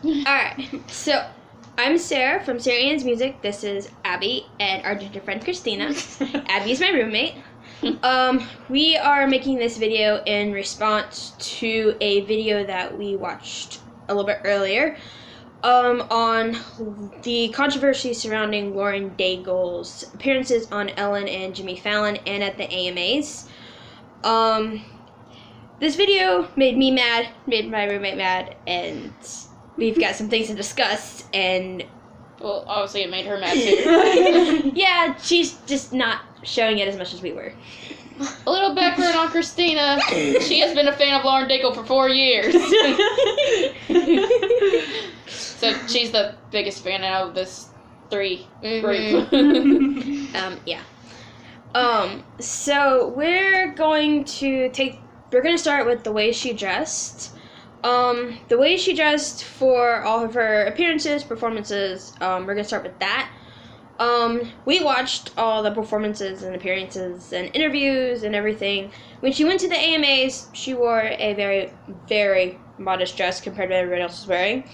Alright, so I'm Sarah from Sarah Ann's Music. This is Abby and our ginger friend Christina. Abby's my roommate. We are making this video in response to a video that we watched a little bit earlier on the controversy surrounding Lauren Daigle's appearances on Ellen and Jimmy Fallon and at the AMAs. This video made me mad, made my roommate mad, and we've got some things to discuss, and... Well, obviously it made her mad too. Yeah, she's just not showing it as much as we were. A little background on Christina. She has been a fan of Lauren Daigle for 4 years. So she's the biggest fan out of this group. Yeah. So we're going to start with the way she dressed. The way she dressed for all of her appearances, performances, we're going to start with that. We watched all the performances and appearances and interviews and everything. When she went to the AMAs, she wore a very, very modest dress compared to what everybody else was wearing.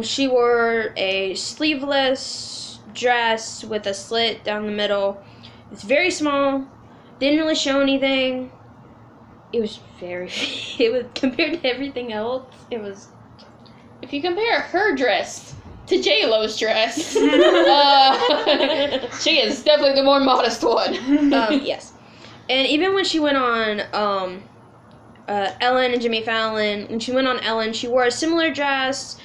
She wore a sleeveless dress with a slit down the middle. It's very small, didn't really show anything. It was compared to everything else, it was... If you compare her dress to J-Lo's dress, she is definitely the more modest one. Yes. And even when she went on Ellen and Jimmy Fallon, when she went on Ellen, she wore a similar dress.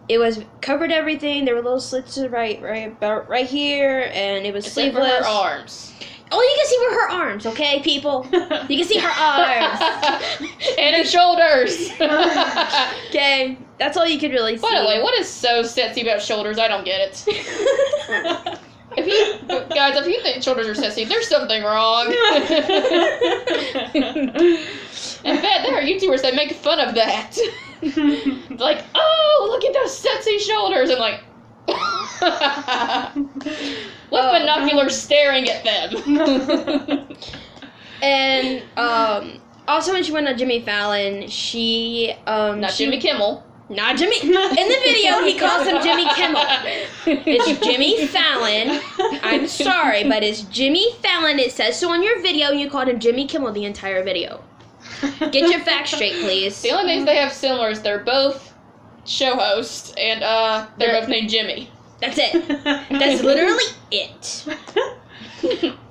It was covered everything. There were little slits right here, and it was Except sleeveless. for her arms. Oh, you can see her arms, okay, people? You can see her arms. And her shoulders. Okay, that's all you could really see. By the way, what is so sexy about shoulders? I don't get it. If you think shoulders are sexy, there's something wrong. In fact, there are YouTubers that make fun of that. Like, oh, look at those sexy shoulders. I'm like, with binoculars staring at them. And also when she went on Jimmy Fallon, Jimmy Kimmel. Not Jimmy. In the video, he calls him Jimmy Kimmel. It's Jimmy Fallon. I'm sorry, but it's Jimmy Fallon. It says so on your video. You called him Jimmy Kimmel the entire video. Get your facts straight, please. The only things they have similar is they're both show hosts, and they're both named Jimmy. That's it. That's literally it.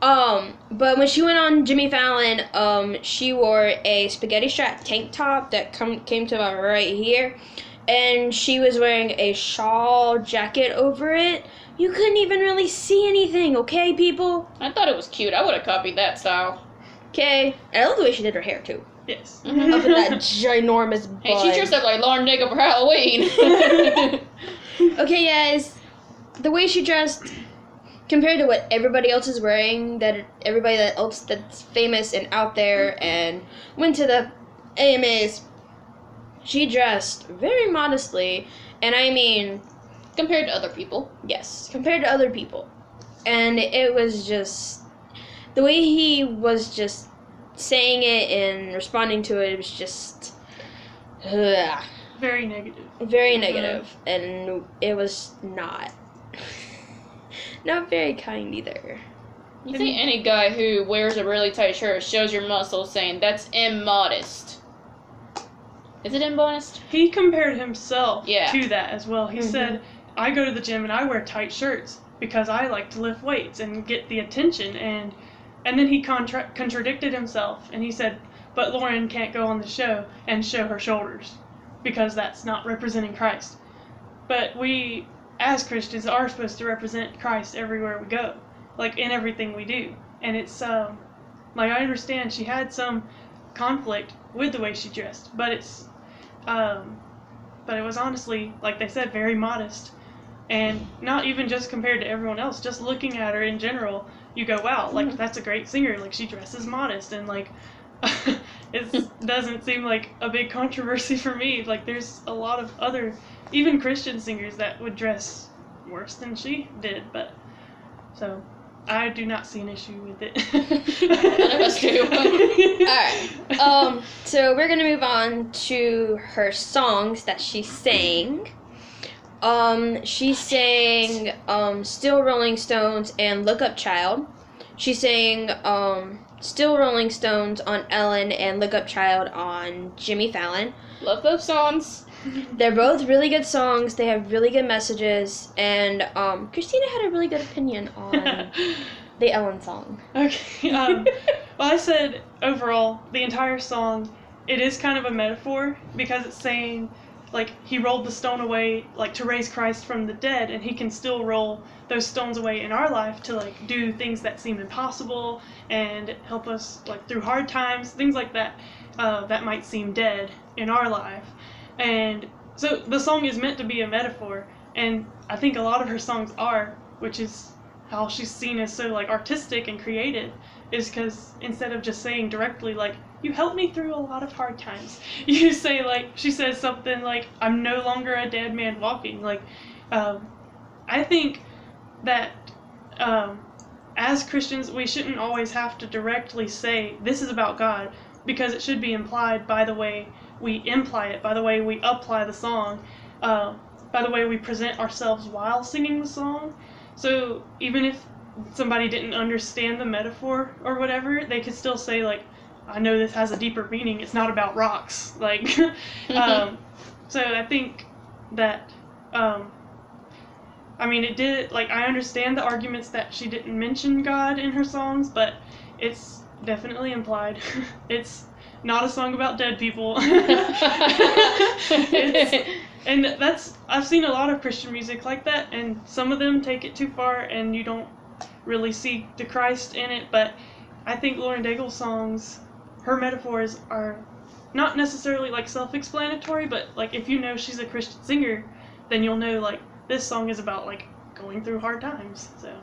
But when she went on Jimmy Fallon, she wore a spaghetti strap tank top that came to about right here, and she was wearing a shawl jacket over it. You couldn't even really see anything, okay, people? I thought it was cute. I would have copied that style. Okay. I love the way she did her hair, too. Yes. Up in that ginormous bun. Hey, she dressed up like Lauren Daigle for Halloween. Okay, guys. The way she dressed, compared to what everybody else is wearing, everybody else that's famous and out there and went to the AMAs, she dressed very modestly, and I mean... Compared to other people. Yes, compared to other people. And it was just... The way he was just saying it and responding to it, it was just... Very negative. Very negative, and it was not... Not very kind either. You see any guy who wears a really tight shirt, shows your muscles, saying that's immodest. Is it immodest? He compared himself Yeah. to that as well. He said, I go to the gym and I wear tight shirts because I like to lift weights and get the attention. And then he contradicted himself, and he said, but Lauren can't go on the show and show her shoulders because that's not representing Christ. But we, as Christians, are supposed to represent Christ everywhere we go, like in everything we do. And it's, like, I understand she had some conflict with the way she dressed, but it was honestly, like they said, very modest. And not even just compared to everyone else, just looking at her in general, you go, wow, like, that's a great singer, like, she dresses modest, and, like, it doesn't seem like a big controversy for me. Like, there's a lot of other, even Christian singers that would dress worse than she did, but, so, I do not see an issue with it. None of us do. Alright. So we're gonna move on to her songs that she sang. She sang Still Rolling Stones and Look Up Child. She sang Still Rolling Stones on Ellen and Look Up Child on Jimmy Fallon. Love those songs. They're both really good songs. They have really good messages, and Christina had a really good opinion on the Ellen song. Okay. Well, I said overall, the entire song, it is kind of a metaphor because it's saying, like, he rolled the stone away, like, to raise Christ from the dead, and he can still roll those stones away in our life to, like, do things that seem impossible and help us, like, through hard times, things like that, that might seem dead in our life. And so the song is meant to be a metaphor, and I think a lot of her songs are, which is how she's seen as so, like, artistic and creative, is because instead of just saying directly, like, you helped me through a lot of hard times, you say, like, she says something like, I'm no longer a dead man walking. Like, I think that as Christians, we shouldn't always have to directly say, this is about God, because it should be implied by the way we imply it, by the way we apply the song, by the way we present ourselves while singing the song. So even if somebody didn't understand the metaphor or whatever, they could still say, like, I know this has a deeper meaning, it's not about rocks. Like, so I think that, I mean, it did, like, I understand the arguments that she didn't mention God in her songs, but it's definitely implied. It's not a song about dead people. And that's, I've seen a lot of Christian music like that, and some of them take it too far, and you don't really see the Christ in it, but I think Lauren Daigle's songs, her metaphors are not necessarily, like, self-explanatory, but, like, if you know she's a Christian singer, then you'll know, like, this song is about, like, going through hard times, so.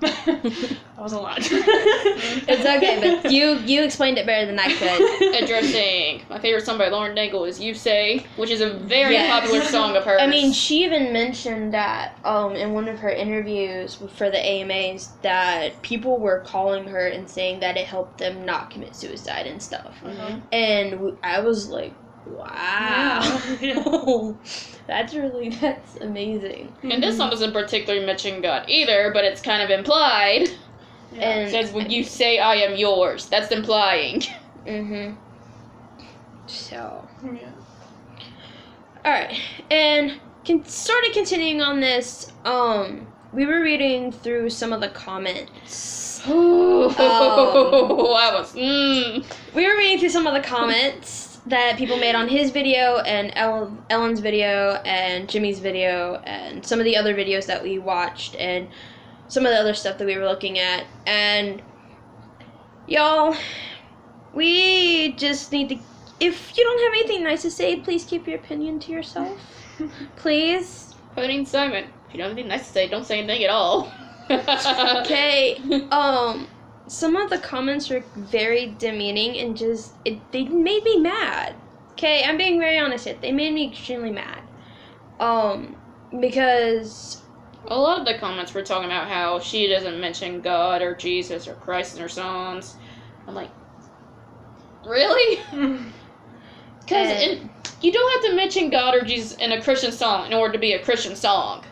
That was a lot. It's okay, but you explained it better than I could. Addressing my favorite song by Lauren Daigle is You Say, which is a very Yes. popular song of hers. I mean, she even mentioned that in one of her interviews for the AMAs that people were calling her and saying that it helped them not commit suicide and stuff. Mm-hmm. And I was like, wow. Yeah. That's amazing. And this song doesn't particularly mention God either, but it's kind of implied. Yeah. And It says, when you say I am yours, that's implying. Mm-hmm. So, Yeah. alright. And sort of continuing on this, we were reading through some of the comments. I was, We were reading through some of the comments that people made on his video and Ellen's video and Jimmy's video and some of the other videos that we watched and some of the other stuff that we were looking at. And y'all, we just need to, if you don't have anything nice to say, please keep your opinion to yourself. Please. Opening segment. If you don't have anything nice to say, don't say anything at all. Okay, some of the comments were very demeaning and they made me mad. Okay, I'm being very honest here. They made me extremely mad. Because A lot of the comments were talking about how she doesn't mention God or Jesus or Christ in her songs. I'm like, really? Because you don't have to mention God or Jesus in a Christian song in order to be a Christian song.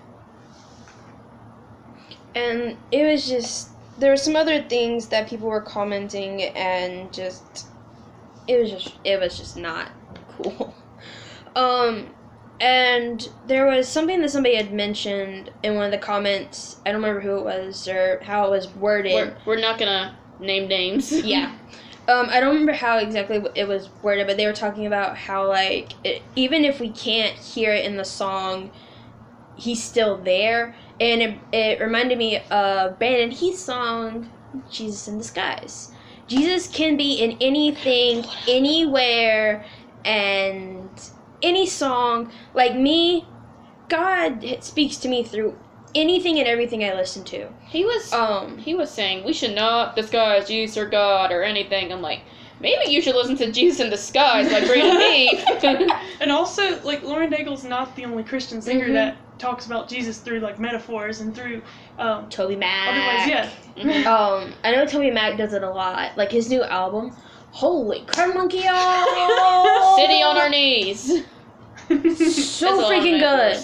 And it was just, there were some other things that people were commenting and it was just not cool. And there was something that somebody had mentioned in one of the comments. I don't remember who it was or how it was worded. We're not gonna name names. Yeah. I don't remember how exactly it was worded, but they were talking about how, like, even if we can't hear it in the song, he's still there. And it reminded me of Brandon Heath's song, Jesus in Disguise. Jesus can be in anything, anywhere, and any song. Like me, God speaks to me through anything and everything I listen to. He was saying we should not disguise Jesus or God or anything. I'm like, maybe you should listen to Jesus in Disguise by Brandon Beef. And also, like, Lauren Daigle's not the only Christian singer that talks about Jesus through, like, metaphors and through, Toby Mac. otherwise, yeah. I know Toby Mac does it a lot. Like, his new album, holy crap, monkey, y'all! City on Our Knees. So freaking good.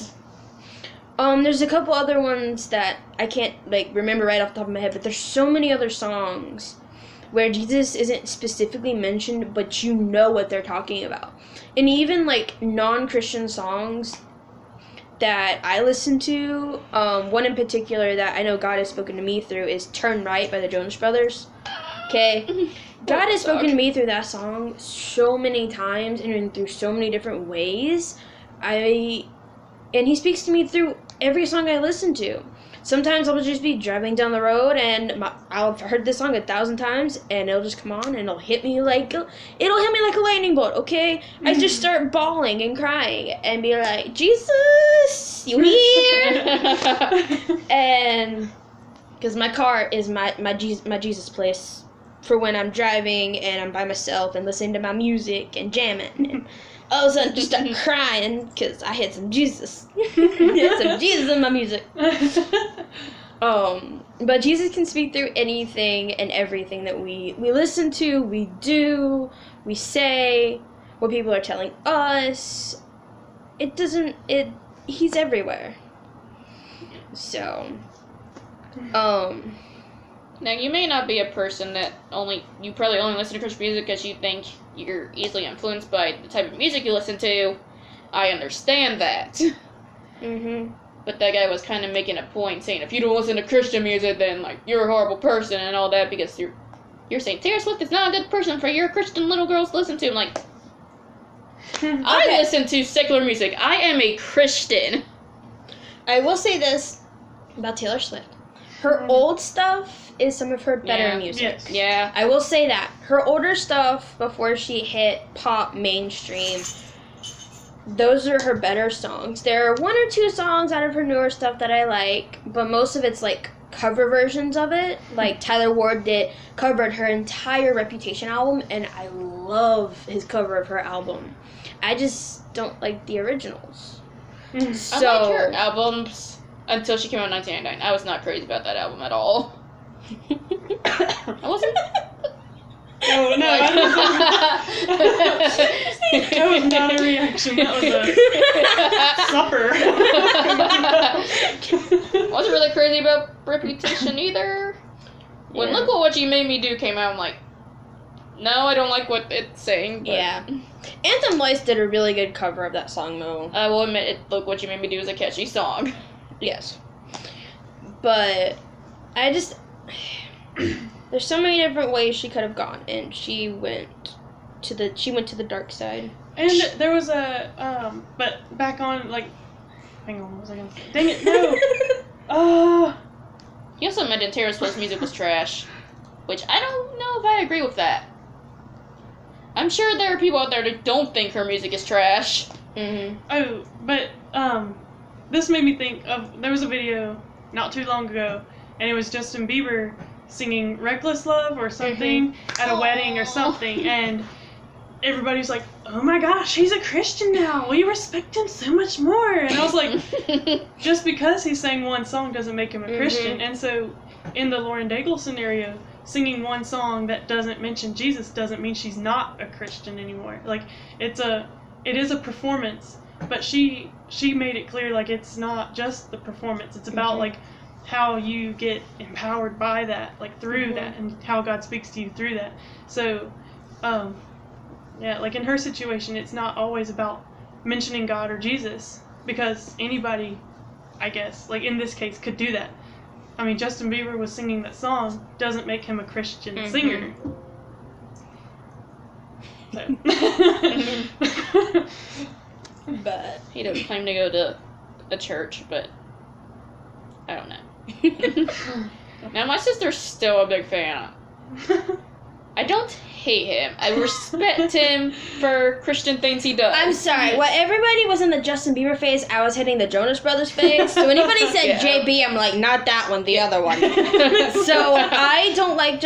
There's a couple other ones that I can't, like, remember right off the top of my head, but there's so many other songs where Jesus isn't specifically mentioned, but you know what they're talking about. And even, like, non-Christian songs that I listen to, one in particular that I know God has spoken to me through is Turn Right by the Jonas Brothers. Okay? God has spoken to me through that song so many times and through so many different ways. And he speaks to me through every song I listen to. Sometimes I'll just be driving down the road and I'll have heard this song 1,000 times and it'll just come on and it'll hit me like a lightning bolt, okay? I just start bawling and crying and be like, Jesus, you here? And because my car is my Jesus place for when I'm driving and I'm by myself and listening to my music and jamming. And all of a sudden, just start crying because I had some Jesus. Had some Jesus in my music. But Jesus can speak through anything and everything that we listen to, we do, we say, what people are telling us. He's everywhere. So, Now, you may not be a person that you probably only listen to Christian music because you think you're easily influenced by the type of music you listen to. I understand that. But that guy was kind of making a point saying, if you don't listen to Christian music, then, like, you're a horrible person and all that because you're saying Taylor Swift is not a good person for your Christian little girls to listen to. I'm like, I listen to secular music. I am a Christian. I will say this about Taylor Swift. Her old stuff is some of her better music. Yes. Yeah. I will say that. Her older stuff, before she hit pop mainstream, those are her better songs. There are 1 or 2 songs out of her newer stuff that I like, but most of it's, like, cover versions of it. Like, Tyler Ward covered her entire Reputation album, and I love his cover of her album. I just don't like the originals. So, I like her albums until she came out in 1999. I was not crazy about that album at all. I wasn't. Oh, no. That was not a reaction. That was a supper. Wasn't really crazy about Reputation either. When Look What You Made Me Do came out, I'm like, no, I don't like what it's saying. But yeah. Anthem Lights did a really good cover of that song, though. I will admit, Look What You Made Me Do is a catchy song. Yes. But there's so many different ways she could have gone, and she went to the dark side. And there was but back on, like, hang on, what was I gonna say? Dang it, no! He also mentioned Taylor Swift's music was trash, which I don't know if I agree with that. I'm sure there are people out there that don't think her music is trash. Oh, but, this made me think of, there was a video not too long ago, and it was Justin Bieber singing Reckless Love or something at a wedding or something, and everybody's like, oh my gosh, he's a Christian now, we respect him so much more, and I was like, just because he sang one song doesn't make him a Christian. And so in the Lauren Daigle scenario, singing one song that doesn't mention Jesus doesn't mean she's not a Christian anymore. Like, it is a performance, but she made it clear, like, it's not just the performance, it's about like how you get empowered by that, like, through that, and how God speaks to you through that. So, yeah, like, in her situation, it's not always about mentioning God or Jesus, because anybody, I guess, like, in this case, could do that. I mean, Justin Bieber was singing that song, doesn't make him a Christian singer. So. But He doesn't claim to go to a church, but I don't know. Now, my sister's still a big fan. I don't hate him. I respect him for Christian things he does. I'm sorry. While everybody was in the Justin Bieber phase, I was hitting the Jonas Brothers phase. So anybody said JB, I'm like, not that one, the other one. So I don't like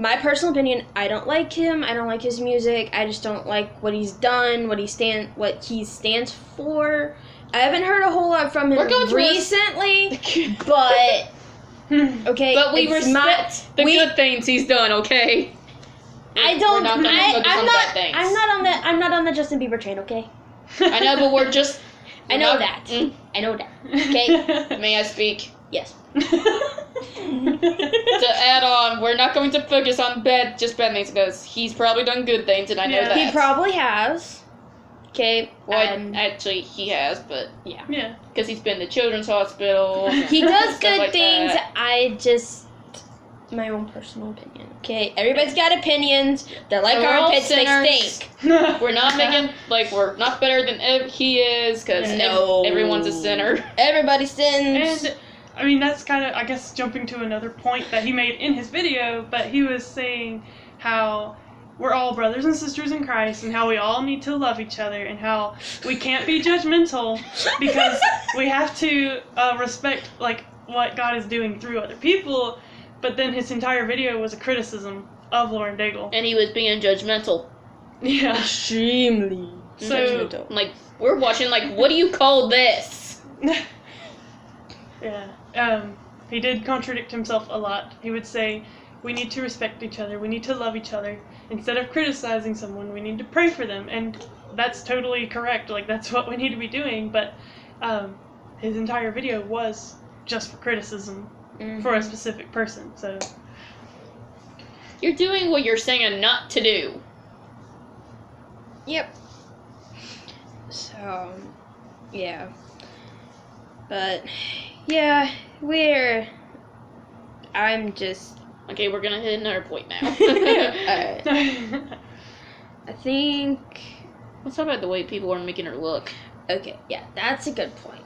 my personal opinion, I don't like him. I don't like his music. I just don't like what he's done, what he stands for. I haven't heard a whole lot from him recently, but okay. But we respect the good things he's done. Okay. I don't. I'm not on the Justin Bieber train. Okay. I know, but we're just. I know that. Okay. May I speak? Yes. To add on, we're not going to focus on bad things because he's probably done good things, and I know that. He probably has. Okay. Well, actually, he has, but Yeah. because he's been to children's hospitals. He does good like things. That. I just. My own personal opinion. Okay. Everybody's got opinions. They're like armpits. They stink. We're not we're not better than he is because everyone's a sinner. Everybody sins. And I mean, that's kind of, I guess, jumping to another point that he made in his video, but he was saying how we're all brothers and sisters in Christ and how we all need to love each other and how we can't be judgmental because we have to respect, like, what God is doing through other people, but then his entire video was a criticism of Lauren Daigle. And he was being judgmental. Yeah. Extremely. So, judgmental. Like, we're watching, like, what do you call this? Yeah. He did contradict himself a lot. He would say, we need to respect each other, we need to love each other. Instead of criticizing someone, we need to pray for them. And that's totally correct. Like, that's what we need to be doing. But his entire video was just for criticism for a specific person. So you're doing what you're saying not to do. Yep. So, yeah. But, yeah, I'm just... Okay, we're gonna hit another point now. Alright. I think... Let's talk about the way people are making her look. Okay, yeah, that's a good point.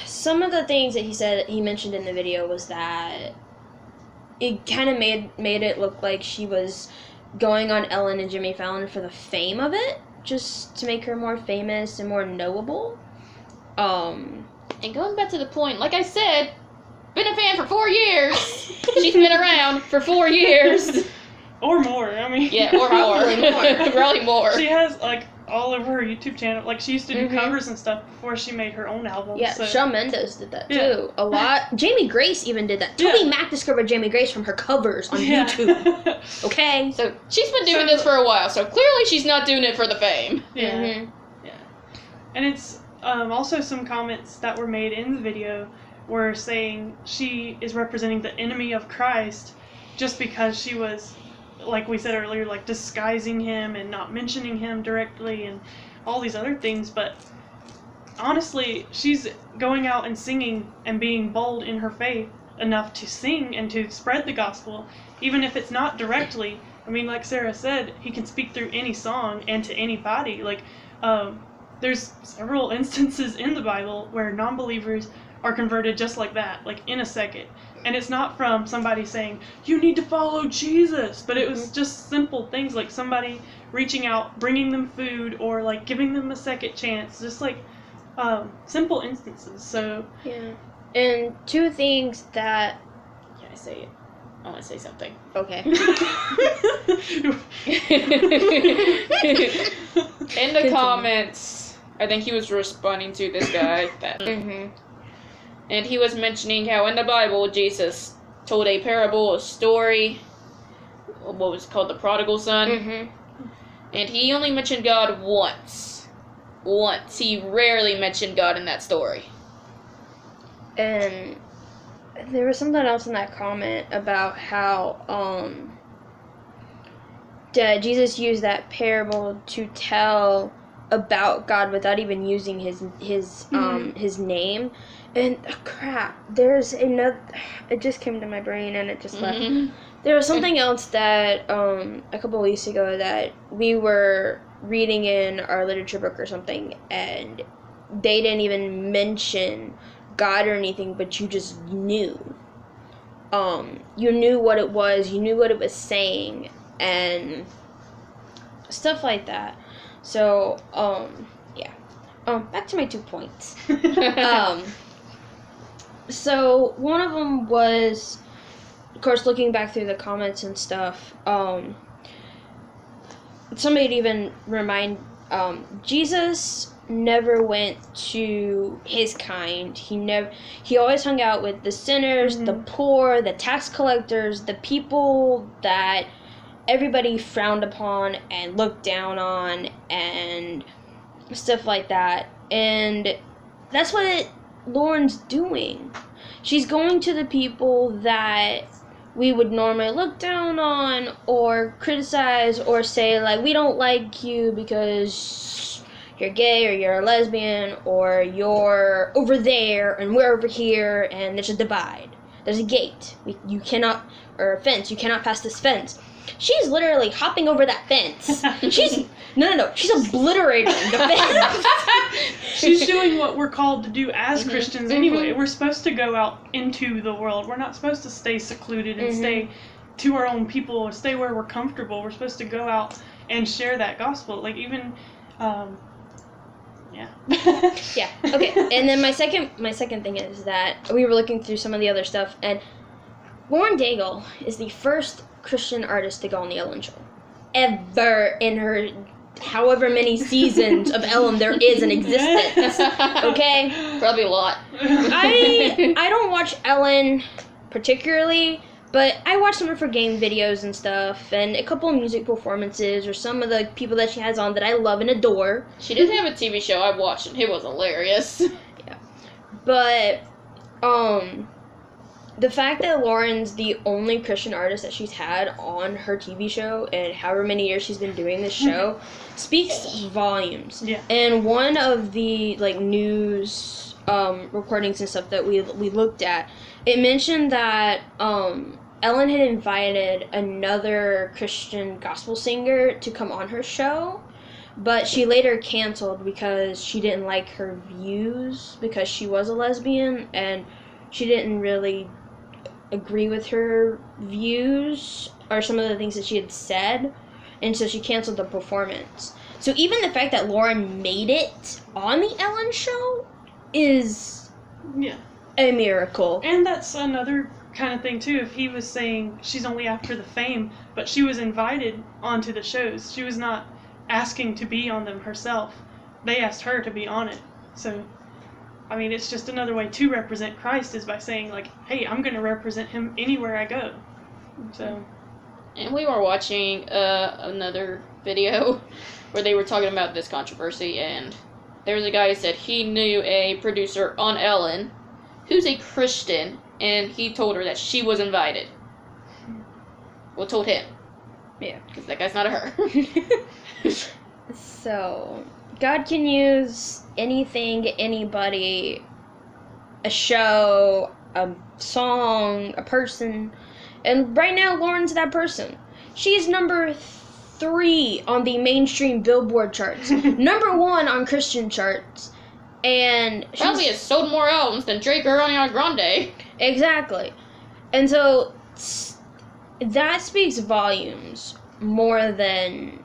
Some of the things that he mentioned in the video was that it kind of made it look like she was going on Ellen and Jimmy Fallon for the fame of it, just to make her more famous and more knowable. And going back to the point, like I said, been a fan for 4 years. She's been around for 4 years. Or more, I mean. Yeah, or more. Probably more. She has, like, all over her YouTube channel. Like, she used to do covers and stuff before she made her own album. Yeah, so. Shawn Mendes did that, too. A lot. Jamie Grace even did that. Toby Mac discovered Jamie Grace from her covers on YouTube. Okay? So, she's been doing this for a while, so clearly she's not doing it for the fame. Yeah. Yeah. And it's also some comments that were made in the video were saying she is representing the enemy of Christ just because she was, like we said earlier, like disguising him and not mentioning him directly and all these other things. But honestly, she's going out and singing and being bold in her faith enough to sing and to spread the gospel, even if it's not directly. I mean, like Sarah said, he can speak through any song and to anybody. Like, there's several instances in the Bible where non-believers are converted just like that, like in a second. And it's not from somebody saying, you need to follow Jesus, but it was just simple things like somebody reaching out, bringing them food, or like giving them a second chance, just like simple instances. So yeah. And two things that... Can I say it? I want to say something. Okay. In the comments, I think he was responding to this guy that... And he was mentioning how in the Bible, Jesus told a parable, a story, what was it called, the prodigal son. And he only mentioned God once. Once. He rarely mentioned God in that story. And there was something else in that comment about how Jesus used that parable to tell about God without even using his name. And crap, there's another. It just came to my brain and it just left. There was something else that a couple weeks ago that we were reading in our literature book or something, and they didn't even mention God or anything, but you just knew. You knew what it was. You knew what it was saying, and stuff like that. So yeah. Back to my 2 points. So one of them was course, looking back through the comments and stuff, somebody would even remind, Jesus never went to his kind. He always hung out with the sinners, the poor, the tax collectors, the people that everybody frowned upon and looked down on and stuff like that. And that's what Lauren's doing. She's going to the people that we would normally look down on or criticize or say, like, we don't like you because you're gay or you're a lesbian or you're over there and we're over here and there's a divide. There's a gate. You cannot, or a fence. You cannot pass this fence. She's literally hopping over that fence. She's obliterating the fence. She's doing what we're called to do as Christians anyway. We're supposed to go out into the world. We're not supposed to stay secluded and stay to our own people or stay where we're comfortable. We're supposed to go out and share that gospel. Like, even, yeah. Yeah, okay. And then my second thing is that we were looking through some of the other stuff, and Lauren Daigle is the first Christian artist to go on the Ellen Show ever in her however many seasons of Ellen there is in existence. Okay? Probably a lot. I don't watch Ellen particularly, but I watch some of her game videos and stuff, and a couple of music performances, or some of the people that she has on that I love and adore. She did have a TV show I watched, and it was hilarious. Yeah. But, the fact that Lauren's the only Christian artist that she's had on her TV show, and however many years she's been doing this show, speaks volumes. Yeah. And one of the, like, news recordings and stuff that we looked at, it mentioned that Ellen had invited another Christian gospel singer to come on her show, but she later canceled because she didn't like her views because she was a lesbian, and she didn't really agree with her views or some of the things that she had said, and so she canceled the performance. So even the fact that Lauren made it on the Ellen Show is a miracle. And that's another kind of thing too. If he was saying she's only after the fame, but she was invited onto the shows. She was not asking to be on them herself. They asked her to be on it. So, I mean, it's just another way to represent Christ is by saying, like, hey, I'm going to represent him anywhere I go. So. And we were watching another video where they were talking about this controversy, and there was a guy who said he knew a producer on Ellen who's a Christian, and he told her that she was invited. Well, told him. Yeah. Because that guy's not a her. So, God can use anything, anybody, a show, a song, a person, and right now Lauren's that person. She's number 3 on the mainstream Billboard charts, number 1 on Christian charts, and probably has sold more albums than Drake or Ariana Grande. Exactly. And so that speaks volumes more than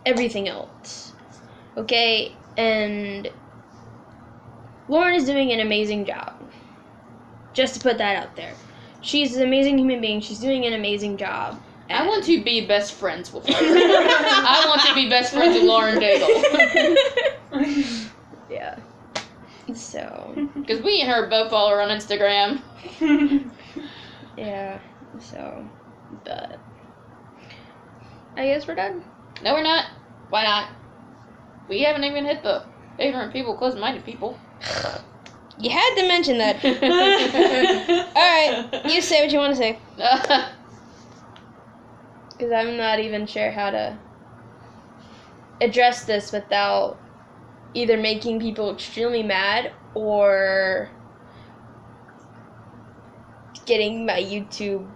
everything else. Okay? And Lauren is doing an amazing job. Just to put that out there. She's an amazing human being. She's doing an amazing job. I want to be best friends with her. I want to be best friends with Lauren Daigle. Yeah. So. Because we and her both follow her on Instagram. Yeah. So. But. I guess we're done. No, we're not. Why not? We haven't even hit the ignorant people, closed-minded people. You had to mention that. Alright, you say what you want to say. Because I'm not even sure how to address this without either making people extremely mad or getting my YouTube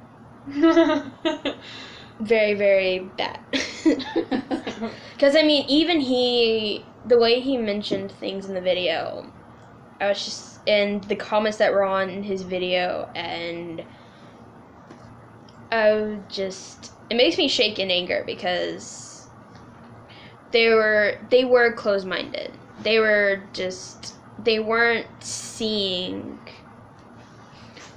very, very bad. Because, I mean, even the way he mentioned things in the video, I was just, and the comments that were on his video, and it makes me shake in anger because they were closed-minded. They weren't seeing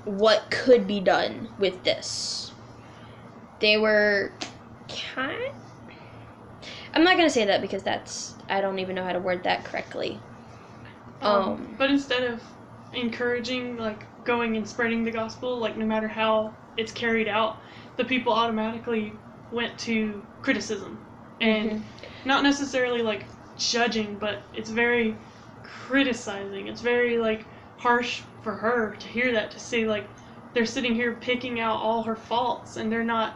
what could be done with this. They were I'm not gonna say that because I don't even know how to word that correctly. But instead of encouraging, like, going and spreading the gospel, like, no matter how it's carried out, the people automatically went to criticism. And not necessarily, like, judging, but it's very criticizing. It's very, like, harsh for her to hear that, to see, like, they're sitting here picking out all her faults, and they're not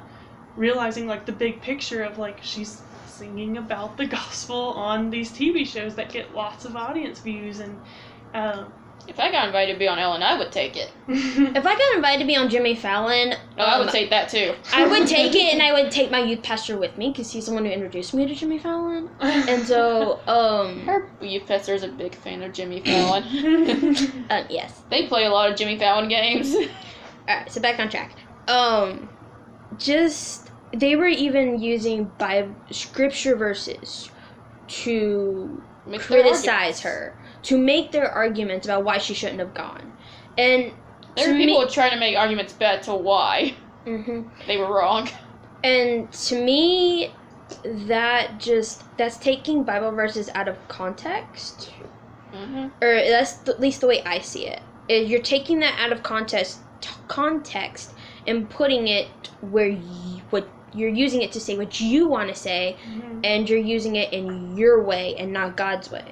realizing, like, the big picture of, like, she's singing about the gospel on these TV shows that get lots of audience views. And if I got invited to be on Ellen, I would take it. If I got invited to be on Jimmy Fallon, I would take that too. I would take it, and I would take my youth pastor with me because he's the one who introduced me to Jimmy Fallon. And so, Her youth pastor is a big fan of Jimmy Fallon. Yes. They play a lot of Jimmy Fallon games. Alright, so back on track. They were even using scripture verses to criticize her, to make their arguments about why she shouldn't have gone. And there were people trying to make arguments back to why they were wrong. And to me, that's taking Bible verses out of context. Or that's at least the way I see it. You're taking that out of context and putting it where you're using it to say what you want to say, and you're using it in your way and not God's way.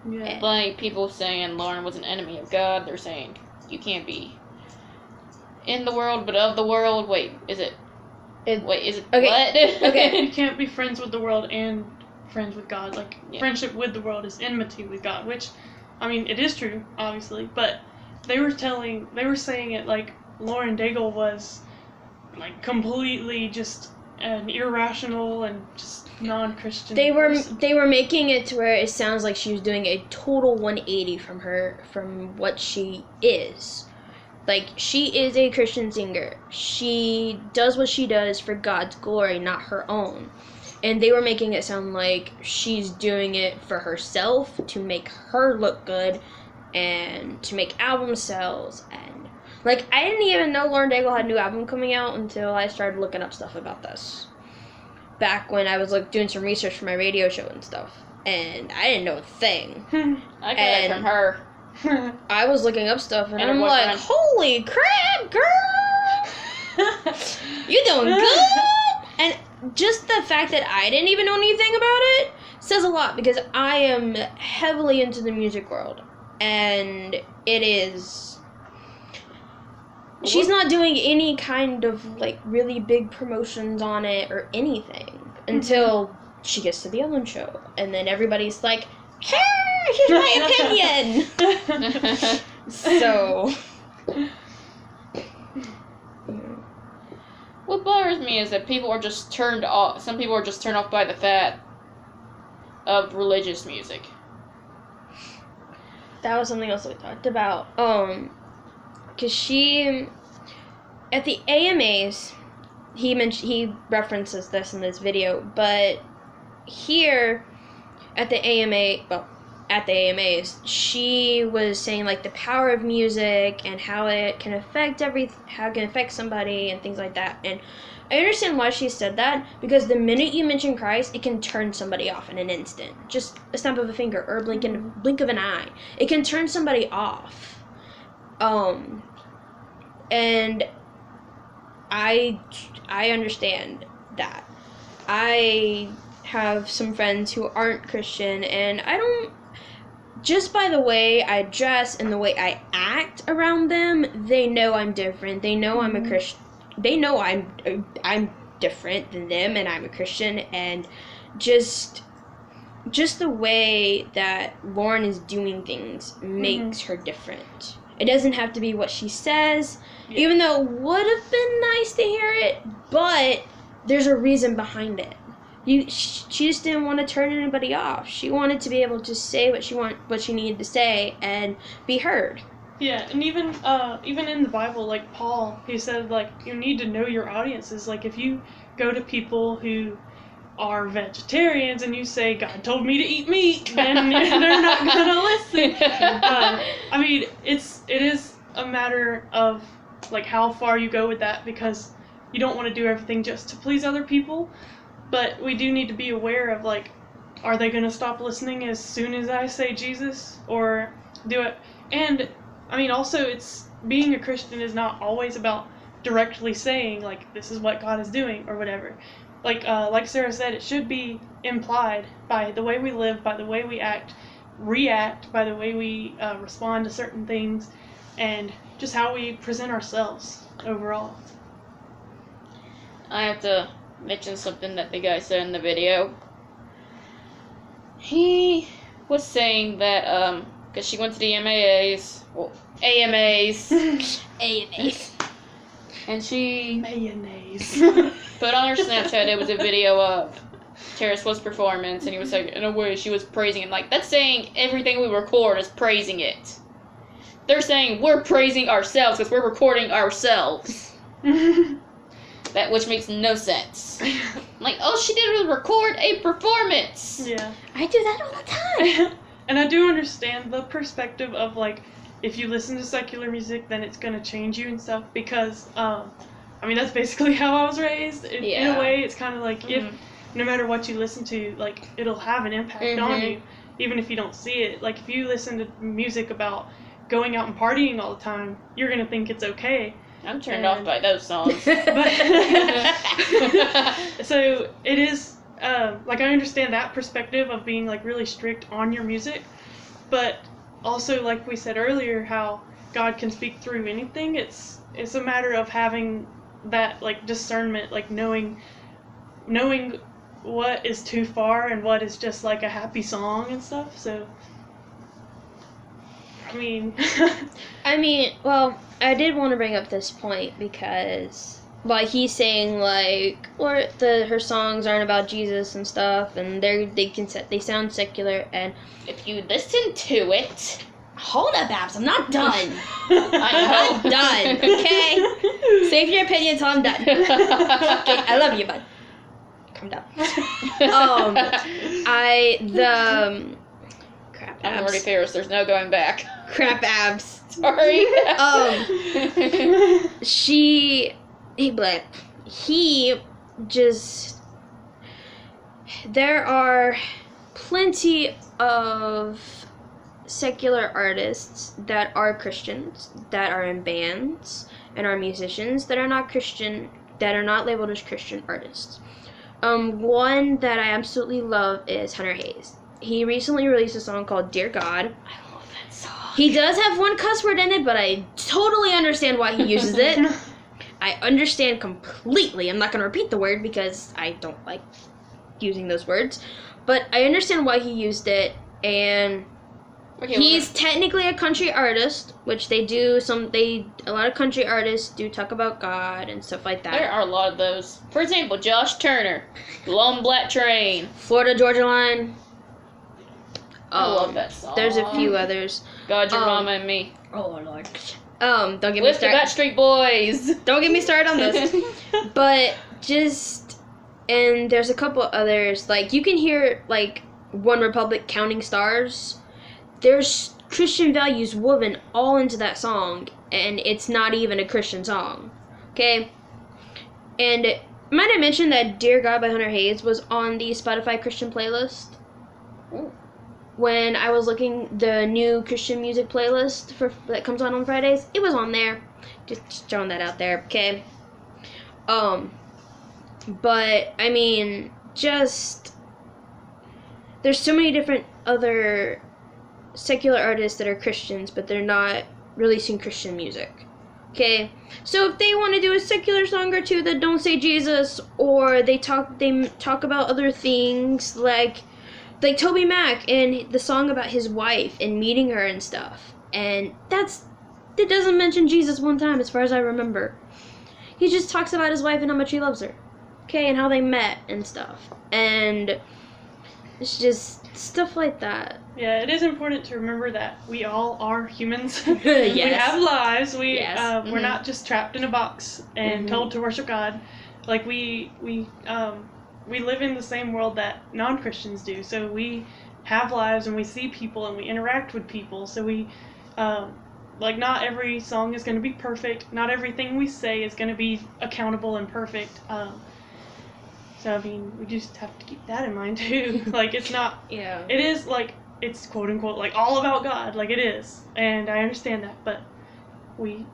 Yeah. Like people saying Lauren was an enemy of God. They're saying you can't be in the world but of the world. Wait, is it? Okay. What? Okay. You can't be friends with the world and friends with God. Like, friendship with the world is enmity with God, which, I mean, it is true, obviously, but they were saying it like Lauren Daigle was, like, completely just an irrational and just non-Christian person. They were making it to where it sounds like she was doing a total 180 from what she is. Like, she is a Christian singer. She does what she does for God's glory, not her own. And they were making it sound like she's doing it for herself, to make her look good, and to make album sales. And, like, I didn't even know Lauren Daigle had a new album coming out until I started looking up stuff about this. Back when I was, like, doing some research for my radio show and stuff. And I didn't know a thing. I got it from her. I was looking up stuff, and I'm like, holy crap, girl! You doing good? And just the fact that I didn't even know anything about it says a lot, because I am heavily into the music world. And it is... She's not doing any kind of, like, really big promotions on it or anything until she gets to the Ellen show. And then everybody's like, hey, here's my opinion! So... What bothers me is that people are just turned off. Some people are just turned off by the fact of religious music. That was something else that we talked about. Because she, at the AMAs, he references this in this video, but here at the AMAs, she was saying, like, the power of music and how it can affect how it can affect somebody and things like that. And I understand why she said that, because the minute you mention Christ, it can turn somebody off in an instant. Just a snap of a finger or a blink of an eye. It can turn somebody off. And I understand that. I have some friends who aren't Christian, and I don't, just by the way I dress and the way I act around them, they know I'm different. They know I'm a Christian. They know I'm different than them, and I'm a Christian. And just the way that Lauren is doing things makes her different. It doesn't have to be what she says, even though it would have been nice to hear it, but there's a reason behind it. She just didn't want to turn anybody off. She wanted to be able to say what she needed to say and be heard. Yeah, and even in the Bible, like Paul, he said, like, you need to know your audiences. Like, if you go to people who are vegetarians and you say, God told me to eat meat, then they're not gonna listen. I mean, it is a matter of like how far you go with that, because you don't want to do everything just to please other people. But we do need to be aware of, like, are they going to stop listening as soon as I say Jesus, or do it? And I mean, also, it's being a Christian is not always about directly saying, like, this is what God is doing or whatever. Like Sarah said, it should be implied by the way we live, by the way we react, by the way we respond to certain things, and just how we present ourselves overall. I have to mention something that the guy said in the video. He was saying that, because she went to the AMAs, and she Mayonnaise. put on her Snapchat, it was a video of Taylor Swift's performance, and he was like, in a way, she was praising him. Like, that's saying everything we record is praising it. They're saying we're praising ourselves because we're recording ourselves. Which makes no sense. Like, all she did was record a performance. Yeah. I do that all the time. And I do understand the perspective of, like, if you listen to secular music, then it's going to change you and stuff, because, I mean, that's basically how I was raised. In a way, it's kind of like, if, no matter what you listen to, like, it'll have an impact on you, even if you don't see it. Like, if you listen to music about going out and partying all the time, you're going to think it's okay. I'm turned off by those songs. But so it is, like, I understand that perspective of being, like, really strict on your music, but also, like we said earlier, how God can speak through anything. It's a matter of having that, like, discernment, like, knowing what is too far and what is just, like, a happy song and stuff. So, I mean, well, I did want to bring up this point because, like, he's saying, like, or her songs aren't about Jesus and stuff, and they sound secular, and if you listen to it, hold up, Babs, I'm not done. I I'm done, okay? Save your opinion till I'm done. Okay, I love you, bud. Calm down. Crap, I'm Abs. already Ferris. There's no going back. Crap, Abs. Sorry. There are plenty of secular artists that are Christians, that are in bands, and are musicians that are not Christian, that are not labeled as Christian artists. One that I absolutely love is Hunter Hayes. He recently released a song called Dear God. I love that song. He does have one cuss word in it, but I totally understand why he uses it. I understand completely. I'm not going to repeat the word because I don't like using those words. But I understand why he used it, and he's technically a country artist, which a lot of country artists do talk about God and stuff like that. There are a lot of those. For example, Josh Turner, Long Black Train, Florida Georgia Line. I love that song. There's a few others. God, Your Mama and Me. Oh Lord. Don't get me With the started. Backstreet Boys. Don't get me started on this. But and there's a couple others. Like, you can hear, like, One Republic, Counting Stars. There's Christian values woven all into that song, and it's not even a Christian song. Okay? And might I mention that Dear God by Hunter Hayes was on the Spotify Christian playlist? Ooh. When I was looking the new Christian music playlist that comes on Fridays, it was on there. Just throwing that out there, okay? But I mean, there's so many different other secular artists that are Christians, but they're not releasing Christian music. Okay? So if they want to do a secular song or two that don't say Jesus, or they talk about other things like Toby Mac and the song about his wife and meeting her and stuff. And it doesn't mention Jesus one time as far as I remember. He just talks about his wife and how much he loves her. Okay, and how they met and stuff. And it's just stuff like that. Yeah, it is important to remember that we all are humans. Yes. We have lives. Yes. We're not just trapped in a box and told to worship God. Like, we live in the same world that non-Christians do. So we have lives and we see people and we interact with people. So we Like, not every song is going to be perfect. Not everything we say is going to be accountable and perfect. So, I mean, we just have to keep that in mind, too. Like, it's not... Yeah. It is, like, it's quote-unquote, like, all about God. Like, it is. And I understand that. But we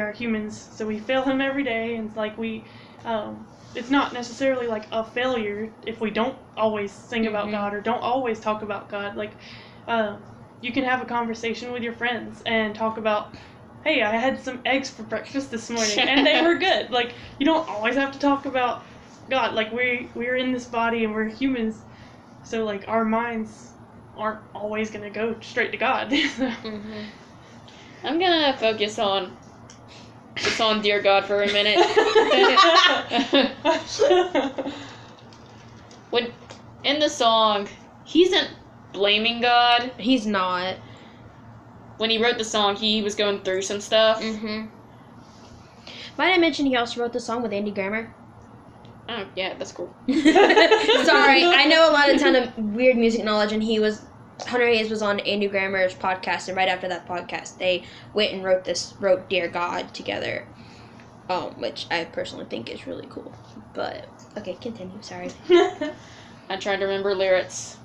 are humans, so we fail him every day. And, like, it's not necessarily, like, a failure if we don't always sing about God or don't always talk about God. Like, you can have a conversation with your friends and talk about, hey, I had some eggs for breakfast this morning, and they were good. Like, you don't always have to talk about God. Like, we're in this body and we're humans, so, like, our minds aren't always going to go straight to God. I'm going to focus on the song Dear God for a minute. When in the song, he isn't blaming God. He's not. When he wrote the song, he was going through some stuff. Might I mention he also wrote the song with Andy Grammer? Oh, yeah, that's cool. Sorry, I know a ton of weird music knowledge, and Hunter Hayes was on Andy Grammer's podcast, and right after that podcast, they went and wrote Dear God together, which I personally think is really cool. But, okay, continue, sorry. I'm trying to remember lyrics.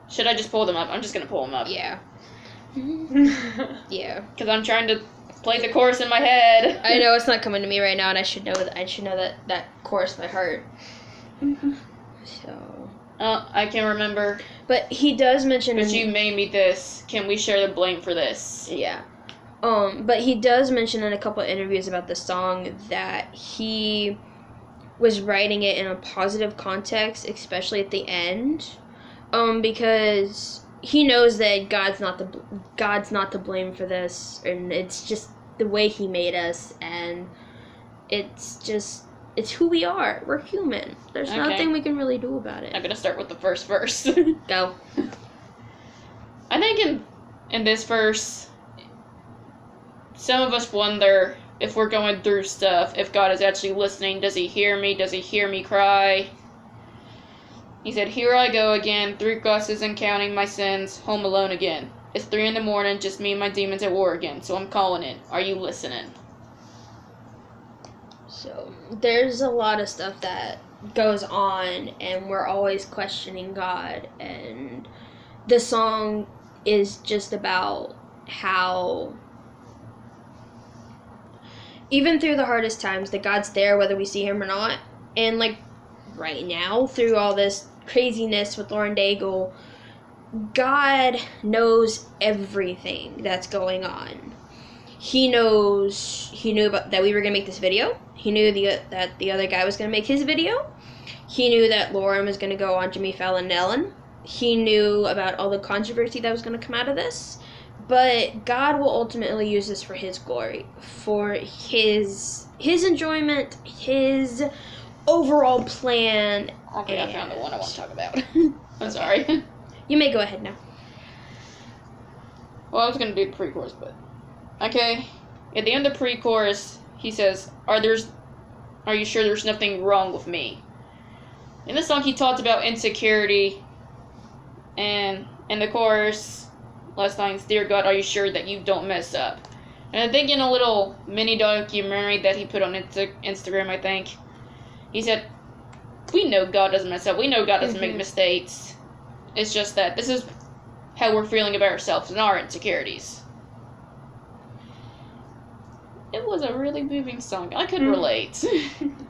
Should I just pull them up? I'm just going to pull them up. Yeah. Yeah. Because I'm trying to play the chorus in my head. I know it's not coming to me right now, and I should know that chorus by heart. So. I can't remember. But he does mention. But you made me this. Can we share the blame for this? Yeah. But he does mention in a couple of interviews about the song that he was writing it in a positive context, especially at the end, because he knows that God's not to blame for this, and it's just the way he made us, and it's who we are. We're human. There's nothing we can really do about it. I'm gonna start with the first verse. Go. I think in this verse, some of us wonder if we're going through stuff, if God is actually listening. Does he hear me? Does he hear me cry? He said, "Here I go again, 3 glasses and counting my sins, home alone again. It's 3 a.m, just me and my demons at war again, so I'm calling it. Are you listening?" So, there's a lot of stuff that goes on, and we're always questioning God, and the song is just about how, even through the hardest times, that God's there whether we see him or not. And, like, right now, through all this craziness with Lauren Daigle, God knows everything that's going on. He knew that we were going to make this video. He knew that the other guy was going to make his video. He knew that Lauren was going to go on Jimmy Fallon and Ellen. He knew about all the controversy that was going to come out of this. But God will ultimately use this for his glory, for his enjoyment, his overall plan. Okay, I found the one I want to talk about. I'm sorry. You may go ahead now. Well, I was going to do the pre-chorus, but... Okay. At the end of the pre-chorus, he says, Are you sure there's nothing wrong with me? In the song, he talked about insecurity. And in the chorus, last line's, Dear God, are you sure that you don't mess up? And I think in a little mini documentary that he put on Instagram, I think, he said, we know God doesn't mess up. We know God doesn't make mistakes. It's just that this is how we're feeling about ourselves and our insecurities. It was a really moving song. I could relate.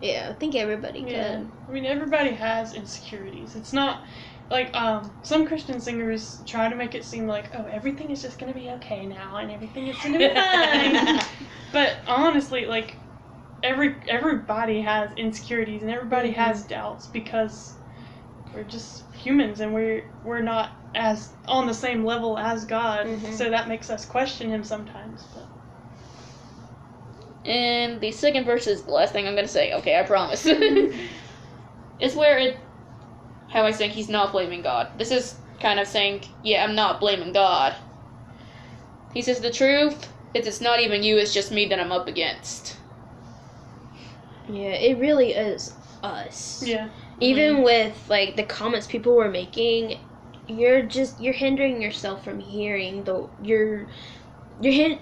Yeah, I think everybody could. Yeah. I mean, everybody has insecurities. It's not like some Christian singers try to make it seem like, oh, everything is just gonna be okay now and everything is gonna be fine. But honestly, like everybody has insecurities and everybody has doubts because we're just humans and we're not as on the same level as God. So that makes us question him sometimes. But. And the second verse is the last thing I'm going to say. Okay, I promise. It's where how I think he's not blaming God. This is kind of saying, yeah, I'm not blaming God. He says, the truth is it's not even you, it's just me that I'm up against. Yeah, it really is us. Yeah. Even with, like, the comments people were making, you're hindering yourself from hearing they're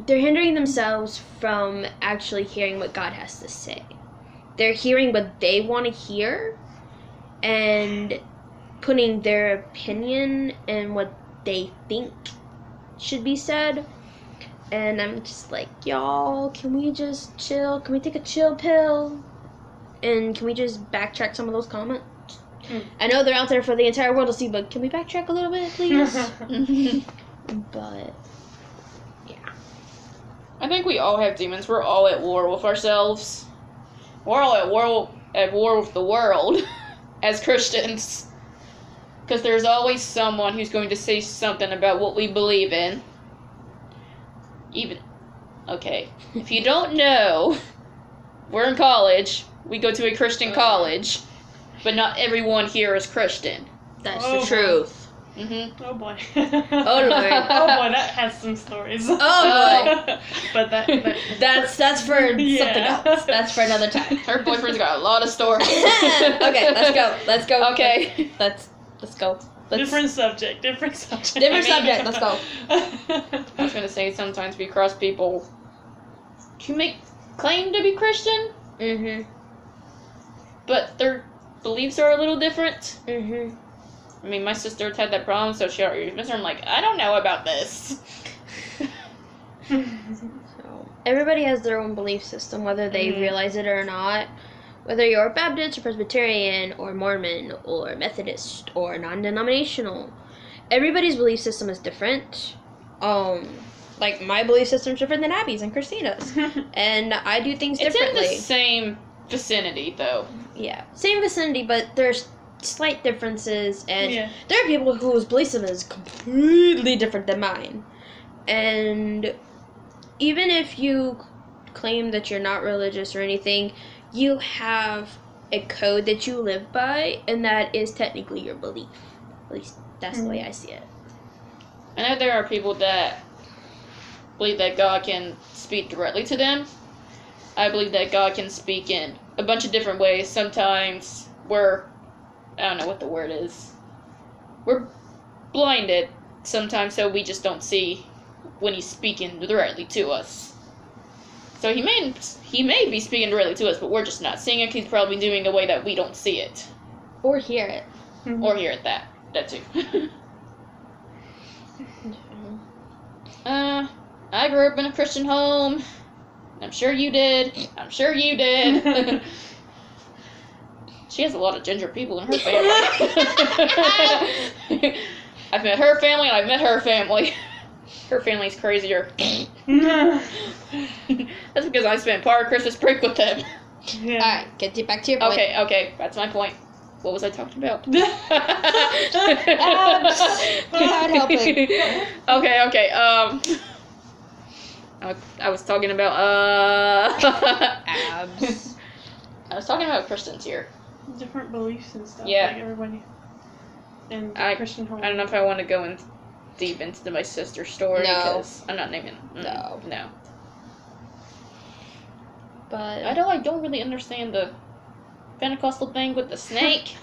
hindering themselves from actually hearing what God has to say. They're hearing what they want to hear and putting their opinion and what they think should be said. And I'm just like, y'all, can we just chill? Can we take a chill pill? And can we just backtrack some of those comments? I know they're out there for the entire world to see, but can we backtrack a little bit, please? But, yeah. I think we all have demons. We're all at war with ourselves. We're all at war with the world as Christians. Because there's always someone who's going to say something about what we believe in. Okay, if you don't know, we're in college. We go to a Christian college, but not everyone here is Christian. That's the truth. Mm-hmm. Oh boy. Oh Lord. Oh boy, that has some stories. Oh boy. But that's for something else. That's for another time. Her boyfriend's got a lot of stories. Okay, let's go. Okay. Let's go. Different subject. Let's go. I was gonna say sometimes we cross people who claim to be Christian, but their beliefs are a little different. I mean, my sister's had that problem, so she already admits her. I'm like, I don't know about this. So, everybody has their own belief system, whether they realize it or not. Whether you're Baptist or Presbyterian or Mormon or Methodist or non-denominational, everybody's belief system is different. Like my belief system is different than Abby's and Christina's, and I do things differently. It's in the same vicinity, though. Yeah, same vicinity, but there's slight differences, and there are people whose belief system is completely different than mine. And even if you claim that you're not religious or anything, you have a code that you live by, and that is technically your belief. At least that's the way I see it. I know there are people that believe that God can speak directly to them. I believe that God can speak in a bunch of different ways. Sometimes I don't know what the word is. We're blinded sometimes, so we just don't see when he's speaking directly to us. So he may be speaking directly to us, but we're just not seeing it. He's probably doing a way that we don't see it. Or hear it. Or hear it, that too. I grew up in a Christian home. I'm sure you did. She has a lot of ginger people in her family. I've met her family, and I've met her family. Her family's crazier. That's because I spent part of Christmas break with them. Yeah. Alright, get back to your point. Okay, that's my point. What was I talking about? God helping. Okay, I was talking about, Abs. I was talking about Christians here. Different beliefs and stuff. Yeah. Like everybody in Christian home. I don't know if I want to go in deep into my sister's story, because I'm not naming. No. But I don't really understand the Pentecostal thing with the snake.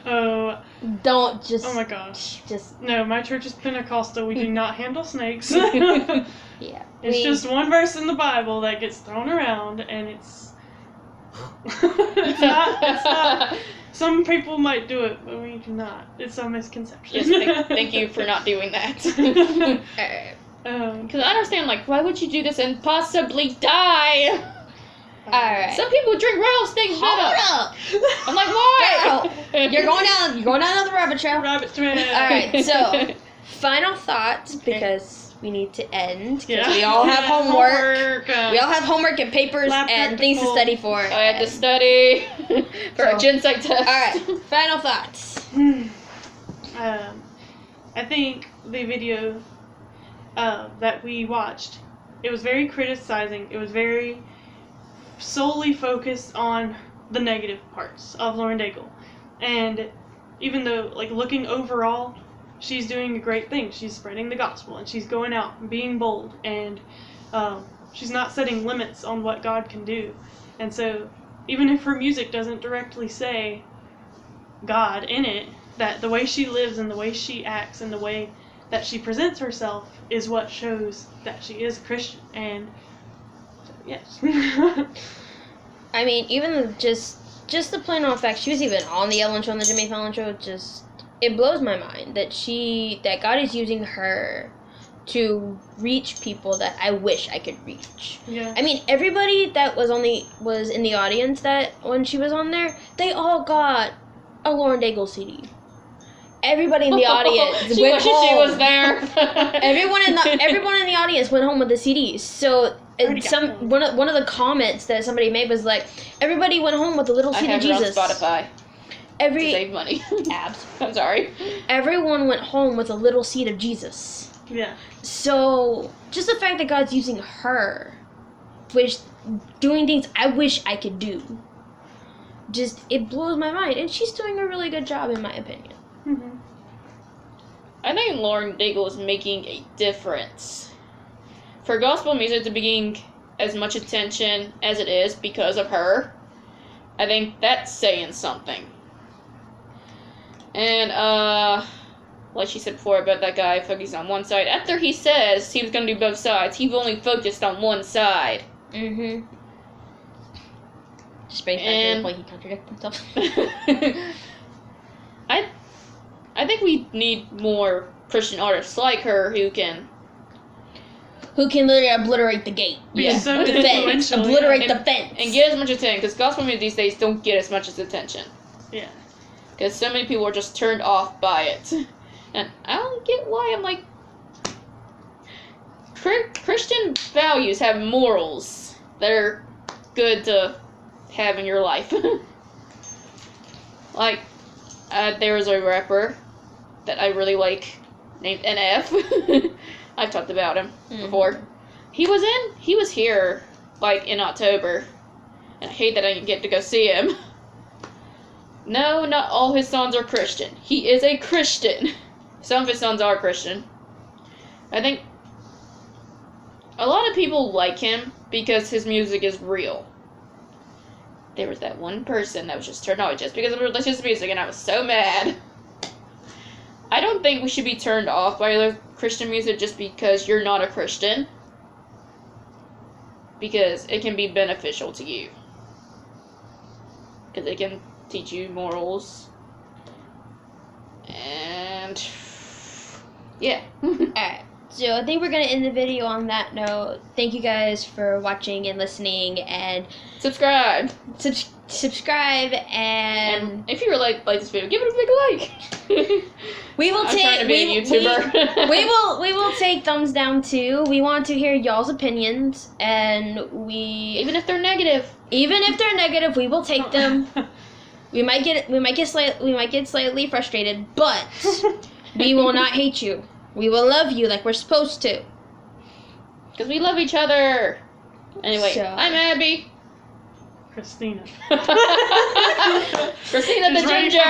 Oh. Don't just. Oh my gosh. Just. No, my church is Pentecostal. We do not handle snakes. Yeah. It's just one verse in the Bible that gets thrown around, and it's not. Some people might do it, but we do not. It's a misconception. Yes, thank you for not doing that. Because I understand, like, why would you do this and possibly die? Alright. Some people drink rattlesnake venom. Hold up! I'm like, why? You're going down another rabbit trail. Alright, so final thoughts, because we need to end. Because we all have homework. We all have homework and papers and things to study for. I had to study for a gen psych test. Alright, final thoughts. I think the video that we watched, it was very criticizing. It was very solely focused on the negative parts of Lauren Daigle. And even though, like, looking overall, she's doing a great thing. She's spreading the gospel, and she's going out and being bold, and she's not setting limits on what God can do. And so, even if her music doesn't directly say God in it, that the way she lives and the way she acts and the way that she presents herself is what shows that she is a Christian. And yes. I mean, even just the plain old fact she was even on the Ellen Show, on the Jimmy Fallon Show, it blows my mind that God is using her to reach people that I wish I could reach. Yeah. I mean, everybody that was in the audience that when she was on there, they all got a Lauren Daigle CD. Everybody in the audience went home. She was there. everyone in the audience went home with the CDs. So one of the comments that somebody made was like, everybody went home with a little seed of Jesus. I have it on Spotify. To save money. Abs. I'm sorry. Everyone went home with a little seed of Jesus. Yeah. So just the fact that God's using her, doing things I wish I could do, it blows my mind, and she's doing a really good job in my opinion. Mm-hmm. I think Lauren Daigle is making a difference. For gospel music to be getting as much attention as it is because of her, I think that's saying something. And, like she said before about that guy focusing on one side, after he says he was going to do both sides, he only focused on one side. Mm-hmm. Just based on the way he contradicted himself. I think we need more Christian artists like her who can literally obliterate the gate. Yeah. So the fence. Obliterate the fence. And get as much attention, because gospel music these days don't get as much as attention. Yeah. Because so many people are just turned off by it. And I don't get why. I'm like, Christian values have morals that are good to have in your life. Like, there was a rapper that I really like named NF. I've talked about him before. He was here, like, in October. And I hate that I didn't get to go see him. No, not all his songs are Christian. He is a Christian. Some of his songs are Christian. I think a lot of people like him because his music is real. There was that one person that was just turned off just because of religious music, and I was so mad. I don't think we should be turned off by other Christian music just because you're not a Christian. Because it can be beneficial to you. Because it can teach you morals. And yeah. Alright, so I think we're going to end the video on that note. Thank you guys for watching and listening, and subscribe. Subscribe, and if you like this video, give it a big like. We will I'm trying to be a YouTuber. we will take thumbs down too. We want to hear y'all's opinions, and even if they're negative, we will take them. We might get slightly frustrated, but we will not hate you. We will love you like we're supposed to. Because we love each other. Anyway, So- I'm Abby. Christina. Christina the Ready Ginger.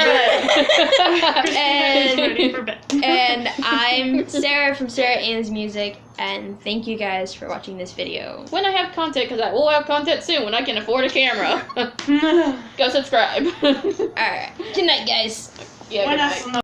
Christina is ready for bed. And I'm Sarah from Sarah Ann's Music, and thank you guys for watching this video. When I have content, because I will have content soon when I can afford a camera. Go subscribe. Alright, good night, guys. Yeah, good night.